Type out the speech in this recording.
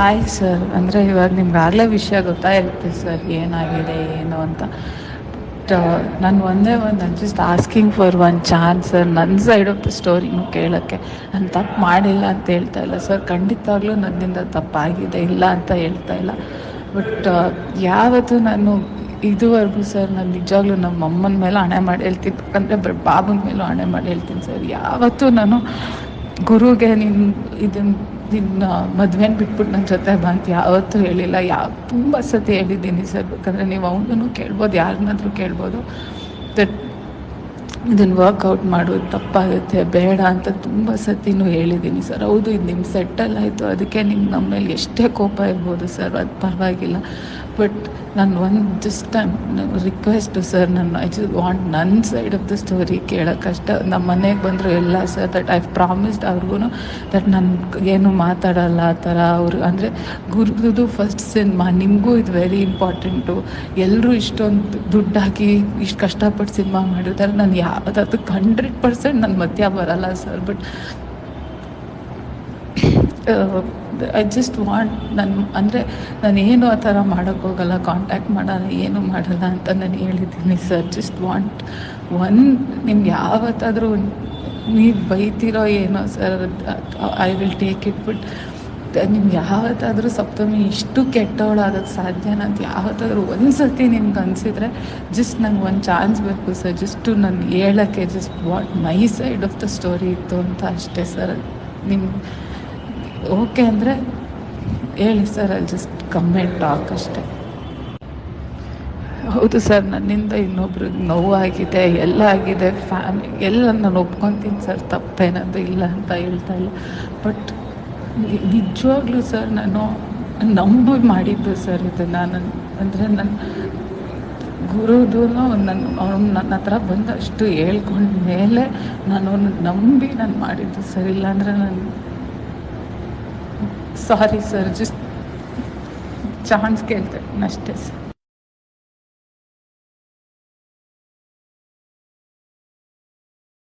Hi sir. ಅಂದರೆ ಇವಾಗ ನಿಮ್ಗಾಗಲೇ ವಿಷಯ ಗೊತ್ತಾಗಿರುತ್ತೆ ಸರ್ ಏನಾಗಿದೆ ಏನು ಅಂತ. ಬಟ್ ನಾನು ನಾನು just asking for one chance sir, ನನ್ನ ಸೈಡ್ ಆಫ್ ದ ಸ್ಟೋರಿನೂ ಕೇಳೋಕ್ಕೆ. ನಾನು ತಪ್ಪು ಮಾಡಿಲ್ಲ ಅಂತ ಹೇಳ್ತಾ ಇಲ್ಲ ಸರ್, ಖಂಡಿತವಾಗ್ಲೂ ನನ್ನಿಂದ ತಪ್ಪಾಗಿದೆ, ಇಲ್ಲ ಅಂತ ಹೇಳ್ತಾ ಇಲ್ಲ. ಬಟ್ ಯಾವತ್ತೂ ನಾನು ಇದುವರೆಗೂ ಸರ್, ನಾನು ನಿಜವಾಗ್ಲೂ ನಮ್ಮ ಅಮ್ಮನ ಮೇಲೆ ಹಣೆ ಮಾಡಿ ಹೇಳ್ತೀನಿ, ಯಾಕಂದರೆ ಬಾಬನ ಮೇಲೂ ಹಣೆ ಮಾಡಿ ಹೇಳ್ತೀನಿ ಸರ್, ಯಾವತ್ತೂ ನಾನು ಗುರುಗೆ ನಿನ್ನ ಮದುವೆನ ಬಿಟ್ಬಿಟ್ಟು ನನ್ನ ಜೊತೆ ಬಂತು ಯಾವತ್ತೂ ಹೇಳಿಲ್ಲ. ತುಂಬ ಸತಿ ಹೇಳಿದ್ದೀನಿ ಸರ್, ಬೇಕಂದರೆ ನೀವು ಅವನೂ ಕೇಳ್ಬೋದು, ಯಾರನ್ನಾದ್ರೂ ಕೇಳ್ಬೋದು. ದಟ್ ಇದನ್ನು ವರ್ಕೌಟ್ ಮಾಡೋದು ತಪ್ಪಾಗುತ್ತೆ, ಬೇಡ ಅಂತ ತುಂಬ ಸತಿನೂ ಹೇಳಿದ್ದೀನಿ ಸರ್. ಹೌದು, ಇದು ನಿಮ್ಮ ಸೆಟ್ಟಲ್ ಆಯಿತು, ಅದಕ್ಕೆ ನಿಮ್ಗೆ ನಮ್ಮ ಮೇಲೆ ಎಷ್ಟೇ ಕೋಪ ಇರ್ಬೋದು ಸರ್, ಅದು ಪರವಾಗಿಲ್ಲ. ಬಟ್ ನಾನು just request sir, I just want ನನ್ನ ಸೈಡ್ ಆಫ್ ದ ಸ್ಟೋರಿ ಕೇಳೋಕ್ಕಷ್ಟ. ನಮ್ಮ ಮನೆಗೆ ಬಂದರು ಎಲ್ಲ ಸರ್, ದಟ್ ಐ ಪ್ರಾಮಿಸ್ಡ್ ಅವ್ರಿಗೂ ದಟ್ ನಾನು ಏನು ಮಾತಾಡಲ್ಲ ಆ ಥರ. ಅವರು ಅಂದರೆ ಗುರುದು ಫಸ್ಟ್ ಸಿನಿಮಾ, ನಿಮಗೂ ಇದು ವೆರಿ ಇಂಪಾರ್ಟೆಂಟು. ಎಲ್ಲರೂ ಇಷ್ಟೊಂದು ದುಡ್ಡು ಹಾಕಿ ಇಷ್ಟು ಕಷ್ಟಪಟ್ಟು ಸಿನಿಮಾ ಮಾಡಿರ್ತಾರೆ, ನಾನು ಯಾವುದಕ್ಕೆ 100% ನನ್ನ ಮಧ್ಯ ಬರಲ್ಲ sir. But I just want, ನಾನೇನು ಆ ಥರ ಮಾಡೋಕ್ಕೋಗಲ್ಲ, ಕಾಂಟ್ಯಾಕ್ಟ್ ಮಾಡಲ್ಲ, ಏನು ಮಾಡಲ್ಲ ಅಂತ ನಾನು ಹೇಳಿದ್ದೀನಿ ಸರ್. ಜಸ್ಟ್ ವಾಂಟ್ ನಿಮ್ಗೆ ಯಾವತ್ತಾದರೂ ನೀವು ಬೈತಿರೋ ಏನೋ sir, I will take it. But ನಿಮ್ಗೆ ಯಾವತ್ತಾದರೂ ಸಪ್ತಮಿ ಇಷ್ಟು ಕೆಟ್ಟವಳಾಗೋಕ್ಕೆ ಸಾಧ್ಯನಾ ಅಂತ ಯಾವತ್ತಾದರೂ ಒಂದು ಸತಿ ನಿಮ್ಗೆ ಅನಿಸಿದರೆ ಜಸ್ಟ್ ನಂಗೆ ಒಂದು ಚಾನ್ಸ್ ಬೇಕು ಸರ್, ಜಸ್ಟು ನಾನು ಹೇಳೋಕ್ಕೆ. Just what my side of the story ಇತ್ತು ಅಂತ ಅಷ್ಟೇ ಸರ್. ನಿಮ್ಗೆ ಓಕೆ ಅಂದರೆ ಹೇಳಿ ಸರ್, ಅಲ್ಲಿ ಜಸ್ಟ್ ಕಮೆಂಟ್ ಟಾಕ್ ಅಷ್ಟೇ. ಹೌದು ಸರ್, ನನ್ನಿಂದ ಇನ್ನೊಬ್ರಿಗೆ ನೋವಾಗಿದೆ, ಎಲ್ಲ ಆಗಿದೆ, ಎಲ್ಲ ನಾನು ಒಪ್ಕೊತೀನಿ ಸರ್, ತಪ್ಪೇನದು ಇಲ್ಲ ಅಂತ ಹೇಳ್ತಾ ಇಲ್ಲ. ಬಟ್ ನಿಜವಾಗ್ಲೂ ಸರ್, ನಾನು ನಂಬಿ ಮಾಡಿದ್ದು ಸರ್ ಇದು. ನನ್ನ ಗುರುದೂ ಅವ್ನು ನನ್ನ ಹತ್ರ ಬಂದಷ್ಟು ಹೇಳ್ಕೊಂಡ ಮೇಲೆ ನಾನು ನಂಬಿ ನಾನು ಮಾಡಿದ್ದು ಸರ್. ಇಲ್ಲಾಂದರೆ ನಾನು ಸಾರಿ ಸರ್, ಜಸ್ಟ್ ಚಾನ್ಸ್ ಕೇಳ್ತೇನೆ ಅಷ್ಟೇ ಸರ್.